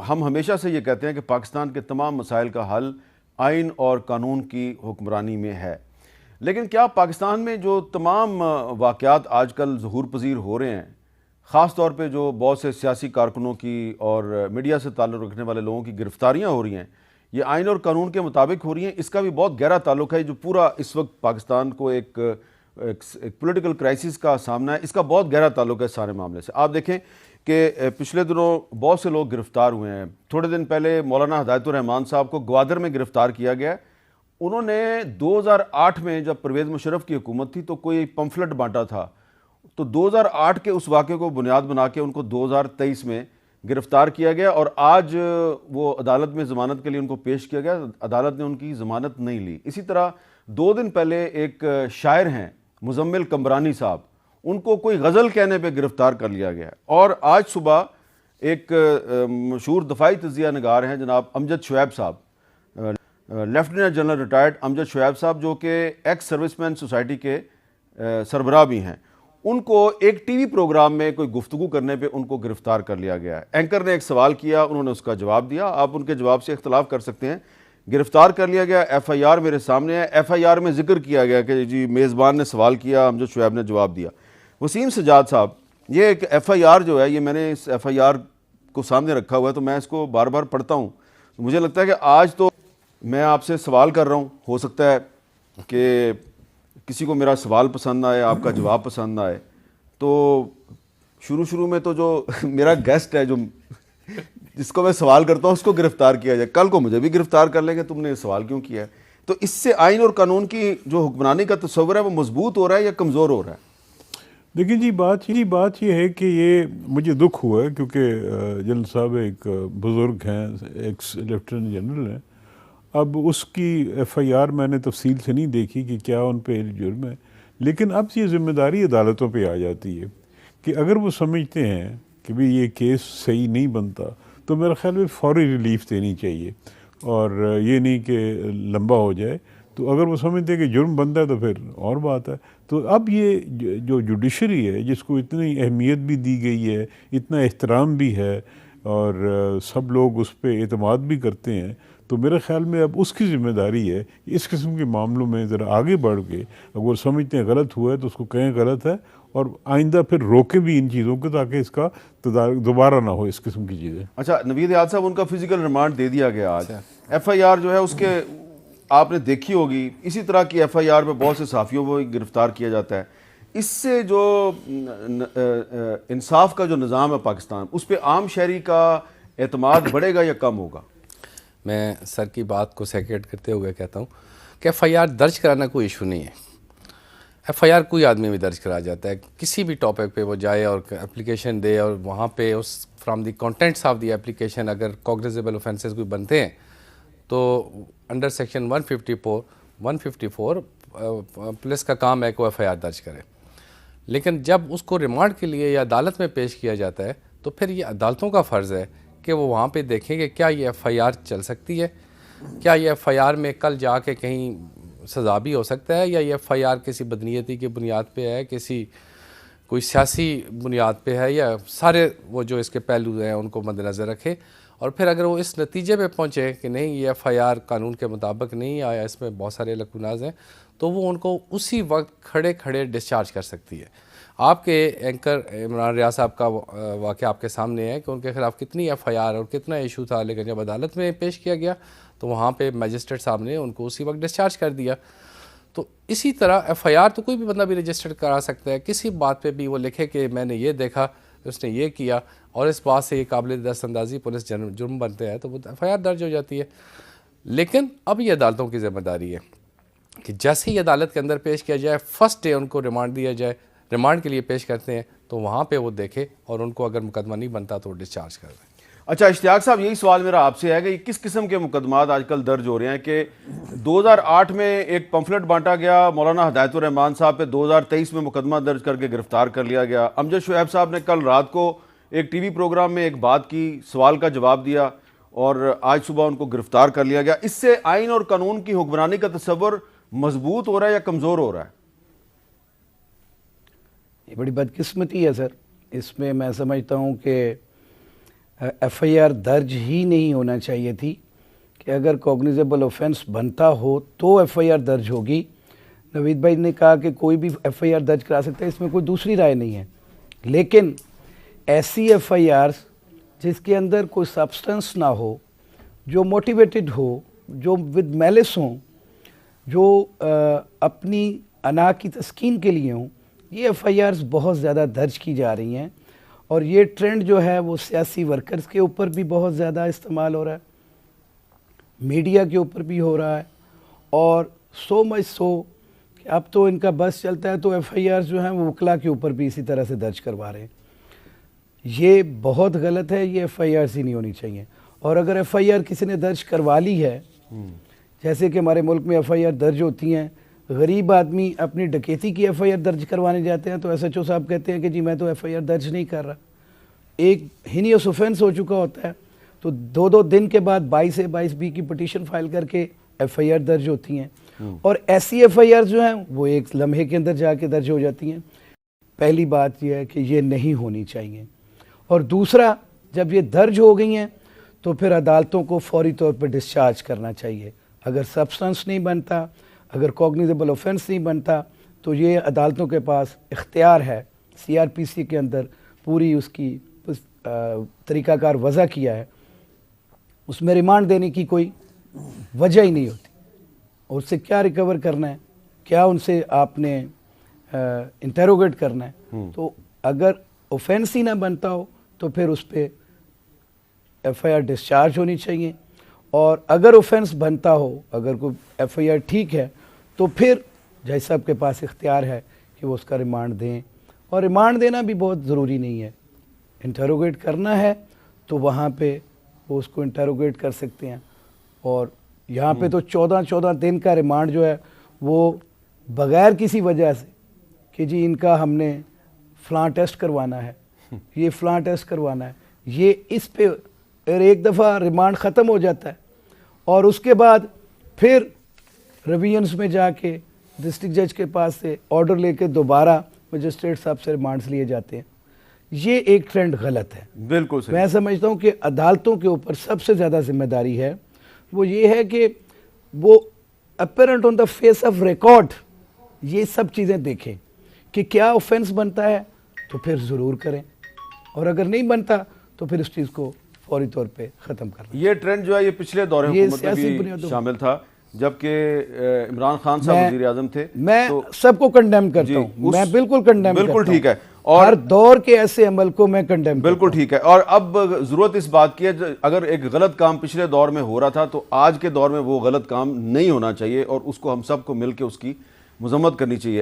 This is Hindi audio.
हम हमेशा से ये कहते हैं कि पाकिस्तान के तमाम मसाइल का हल आइन और कानून की हुक्मरानी में है, लेकिन क्या पाकिस्तान में जो तमाम वाक़यात आजकल ज़हूर पज़ीर हो रहे हैं, ख़ास तौर पे जो बहुत से सियासी कारकुनों की और मीडिया से ताल्लुक़ रखने वाले लोगों की गिरफ़्तारियाँ हो रही हैं, ये आइन और कानून के मुताबिक हो रही हैं? इसका भी बहुत गहरा ताल्लुक़ है। जो पूरा इस वक्त पाकिस्तान को एक पॉलिटिकल क्राइसिस का सामना है, इसका बहुत गहरा ताल्लुक़ है सारे मामले से। आप देखें कि पिछले दिनों बहुत से लोग गिरफ़्तार हुए हैं। थोड़े दिन पहले मौलाना हिदायतुर रहमान साहब को ग्वादर में गिरफ़्तार किया गया। उन्होंने 2008 में जब परवेज़ मुशर्रफ की हुकूमत थी तो कोई पम्फलेट बांटा था, तो 2008 के उस वाक़े को बुनियाद बना के उनको 2023 में गिरफ़्तार किया गया और आज वो अदालत में ज़मानत के लिए उनको पेश किया गया। अदालत ने उनकी ज़मानत नहीं ली। इसी तरह 2 दिन पहले एक शायर हैं मुज़म्मिल कमरानी साहब, उनको कोई गज़ल कहने पे गिरफ़्तार कर लिया गया। और आज सुबह एक मशहूर दफ़ाई तज़िया नगार हैं जनाब अमजद शुएब साहब, lieutenant general retired Amjad Shoaib साहब, जो कि एक्स सर्विसमैन सोसाइटी के सरबराह भी हैं, उनको एक टीवी प्रोग्राम में कोई गुफ्तगू करने पे उनको गिरफ़्तार कर लिया गया है। एंकर ने एक सवाल किया, उन्होंने उसका जवाब दिया। आप उनके जवाब से इख्तलाफ कर सकते हैं। गिरफ़्तार कर लिया गया। FIR मेरे सामने है। FIR में जिक्र किया गया कि जी मेज़बान ने सवाल किया, अमजद शुएब ने जवाब दिया। वसीम सजाद साहब, ये एक FIR जो है, ये मैंने इस FIR को सामने रखा हुआ है, तो मैं इसको बार बार पढ़ता हूँ। मुझे लगता है कि आज तो मैं आपसे सवाल कर रहा हूँ, हो सकता है कि किसी को मेरा सवाल पसंद आए, आपका जवाब पसंद आए। तो शुरू में तो जो मेरा गेस्ट है, जो जिसको मैं सवाल करता हूँ, उसको गिरफ्तार किया जाए, कल को मुझे भी गिरफ्तार कर लेंगे, तुमने ये सवाल क्यों किया है? तो इससे आइन और कानून की जो हुक्मरानी का तस्वर है वो मजबूत हो रहा है या कमज़ोर हो रहा है? देखिए जी, बात ये है कि ये मुझे दुख हुआ है क्योंकि जनरल साहब एक बुज़ुर्ग हैं, एक्स लेफ्टिनेंट जनरल हैं। अब उसकी FIR मैंने तफसील से नहीं देखी कि क्या उन पे जुर्म है, लेकिन अब ये ज़िम्मेदारी अदालतों पे आ जाती है कि अगर वो समझते हैं कि भाई ये केस सही नहीं बनता तो मेरे ख्याल में फौरी रिलीफ देनी चाहिए और ये नहीं कि लंबा हो जाए। तो अगर वो समझते हैं कि जुर्म बनता है तो फिर और बात है। तो अब ये जो जुडिशरी है, जिसको इतनी अहमियत भी दी गई है, इतना एहतराम भी है और सब लोग उस पर एतमाद भी करते हैं, तो मेरे ख्याल में अब उसकी ज़िम्मेदारी है इस किस्म के मामलों में ज़रा आगे बढ़ के, अगर समझते हैं गलत हुआ है तो उसको कहें गलत है और आइंदा फिर रोके भी इन चीज़ों को, ताकि इसका दोबारा ना हो इस किस्म की चीज़ें। अच्छा, नवीद याद साहब, उनका फिजिकल रिमांड दे दिया गया आज। FIR जो है उसके आपने देखी होगी, इसी तरह की FIR पे बहुत से सहाफ़ियों को गिरफ्तार किया जाता है। इससे जो इंसाफ का जो निज़ाम है पाकिस्तान, उस पर आम शहरी का एतमाद बढ़ेगा या कम होगा? मैं सर की बात को सेकेंड करते हुए कहता हूँ कि FIR दर्ज कराना कोई इशू नहीं है। FIR कोई आदमी भी दर्ज करा जाता है, किसी भी टॉपिक पे वो जाए और एप्लीकेशन दे और वहाँ पे उस from the contents of the application अगर कॉग्निजेबल ऑफेंसेस कोई बनते हैं तो अंडर सेक्शन 154 पुलिस का काम है कि FIR दर्ज करे। लेकिन जब उसको रिमांड के लिए या अदालत में पेश किया जाता है तो फिर ये अदालतों का फ़र्ज़ है कि वो वहाँ पे देखें कि क्या ये FIR चल सकती है, क्या ये FIR में कल जाके कहीं सज़ा भी हो सकता है, या ये FIR किसी बदनीयती की बुनियाद पे है, किसी कोई सियासी बुनियाद पे है, या सारे वो जो इसके पहलू हैं उनको मद्देनज़र रखे। और फिर अगर वो इस नतीजे पे पहुँचे कि नहीं ये FIR कानून के मुताबिक नहीं आया, इसमें बहुत सारे लकुनाज हैं, तो वो उनको उसी वक्त खड़े खड़े डिस्चार्ज कर सकती है। आपके एंकर इमरान रियाज साहब का वाक़या आपके सामने है कि उनके खिलाफ कितनी FIR और कितना इशू था, लेकिन जब अदालत में पेश किया गया तो वहाँ पे मजिस्ट्रेट साहब ने उनको उसी वक्त डिस्चार्ज कर दिया। तो इसी तरह FIR तो कोई भी बंदा भी रजिस्टर्ड करा सकता है, किसी बात पे भी वो लिखे कि मैंने ये देखा, उसने ये किया और इस बात से ये काबिल दस्तअंदाज़ी पुलिस जुर्म बनते हैं तो वो FIR दर्ज हो जाती है। लेकिन अब ये अदालतों की ज़िम्मेदारी है कि जैसे ही अदालत के अंदर पेश किया जाए, फर्स्ट डे उनको रिमांड दिया जाए, रिमांड के लिए पेश करते हैं तो वहाँ पे वो देखे और उनको अगर मुकदमा नहीं बनता तो डिस्चार्ज कर दें। अच्छा इश्तियाक साहब, यही सवाल मेरा आपसे है कि किस किस्म के मुकदमात आजकल दर्ज हो रहे हैं कि 2008 में एक पम्फलेट बांटा गया मौलाना हिदायतुर रहमान साहब पे, 2023 में मुकदमा दर्ज करके गिरफ्तार कर लिया गया। अमजद शुएब साहब ने कल रात को एक टीवी प्रोग्राम में एक बात की, सवाल का जवाब दिया और आज सुबह उनको गिरफ्तार कर लिया गया। इससे आइन और कानून की हुक्मरानी का तस्वर मजबूत हो रहा है या कमज़ोर हो रहा है? ये बड़ी बदकिस्मती है सर। इसमें मैं समझता हूँ कि एफआईआर दर्ज ही नहीं होना चाहिए थी कि अगर कॉग्निजेबल ऑफेंस बनता हो तो एफआईआर दर्ज होगी। नवीद भाई ने कहा कि कोई भी एफआईआर दर्ज करा सकता है, इसमें कोई दूसरी राय नहीं है, लेकिन ऐसी एफआईआर्स जिसके अंदर कोई सब्सटेंस ना हो, जो मोटिवेटेड हो, जो विद मैलिस हो, जो अपनी अना की तस्कीन के लिए हों, ये एफआईआर्स बहुत ज़्यादा दर्ज की जा रही हैं। और ये ट्रेंड जो है वो सियासी वर्कर्स के ऊपर भी बहुत ज़्यादा इस्तेमाल हो रहा है, मीडिया के ऊपर भी हो रहा है, और सो मच सो कि अब तो इनका बस चलता है तो एफआईआर्स जो हैं वो वकला के ऊपर भी इसी तरह से दर्ज करवा रहे हैं। ये बहुत गलत है, ये एफआईआर्स ही नहीं होनी चाहिए। और अगर एफआईआर किसी ने दर्ज करवा ली है, जैसे कि हमारे मुल्क में एफआईआर दर्ज होती हैं, गरीब आदमी अपनी डकैती की एफआईआर दर्ज करवाने जाते हैं तो एसएचओ साहब कहते हैं कि जी मैं तो एफआईआर दर्ज नहीं कर रहा। एक हीनियस ऑफेंस हो चुका होता है तो 2-2 दिन के बाद 22A-22B की पिटीशन फाइल करके एफआईआर दर्ज होती हैं, और ऐसी एफआईआर जो हैं वो एक लम्हे के अंदर जाके दर्ज हो जाती हैं। पहली बात यह है कि ये नहीं होनी चाहिए। और दूसरा, जब ये दर्ज हो गई हैं तो फिर अदालतों को फौरी तौर पर डिस्चार्ज करना चाहिए। अगर सब्सटेंस नहीं बनता, अगर कॉग्निजेबल ऑफेंस नहीं बनता, तो ये अदालतों के पास इख्तियार है, सीआरपीसी के अंदर पूरी उसकी तरीक़ाकार वज़ा किया है, उसमें रिमांड देने की कोई वजह ही नहीं होती। और उससे क्या रिकवर करना है, क्या उनसे आपने इंटरोगेट करना है। तो अगर ऑफेंस ही ना बनता हो तो फिर उस पर एफआईआर डिस्चार्ज होनी चाहिए, और अगर ऑफेंस बनता हो, अगर कोई एफआईआर ठीक है, तो फिर जज साहब के पास इख्तियार है कि वो उसका रिमांड दें। और रिमांड देना भी बहुत ज़रूरी नहीं है, इंटरोगेट करना है तो वहाँ पे वो उसको इंटरोगेट कर सकते हैं। और यहाँ पे तो 14-14 दिन का रिमांड जो है वो बग़ैर किसी वजह से कि जी इनका हमने फ़लाँ टेस्ट करवाना है, ये फ़लाँ टेस्ट करवाना है, ये इस पे एक दफ़ा रिमांड ख़त्म हो जाता है और उसके बाद फिर रिवीजन्स में जाके डिस्ट्रिक्ट जज के पास से ऑर्डर लेके दोबारा मजिस्ट्रेट साहब से रिमांड्स लिए जाते हैं। ये एक ट्रेंड गलत है। बिल्कुल सही। मैं समझता हूँ कि अदालतों के ऊपर सबसे ज़्यादा जिम्मेदारी है वो ये है कि वो apparent on the face of record ये सब चीज़ें देखें कि क्या ऑफेंस बनता है तो फिर ज़रूर करें, और अगर नहीं बनता तो फिर उस चीज़ को फौरी तौर पे ख़त्म करना। ये ट्रेंड जो है ये पिछले दौर हुकूमत में भी शामिल था, जबकि इमरान खान साहब वज़ीर आज़म थे। मैं तो सबको कंडेम करता हूँ, मैं बिल्कुल कंडेम करता हूँ। बिल्कुल ठीक है, और हर दौर के ऐसे अमल को मैं कंडेम बिल्कुल ठीक है। और अब ज़रूरत इस बात की है, अगर एक गलत काम पिछले दौर में हो रहा था तो आज के दौर में वो गलत काम नहीं होना चाहिए और उसको हम सबको मिल के उसकी मजम्मत करनी चाहिए।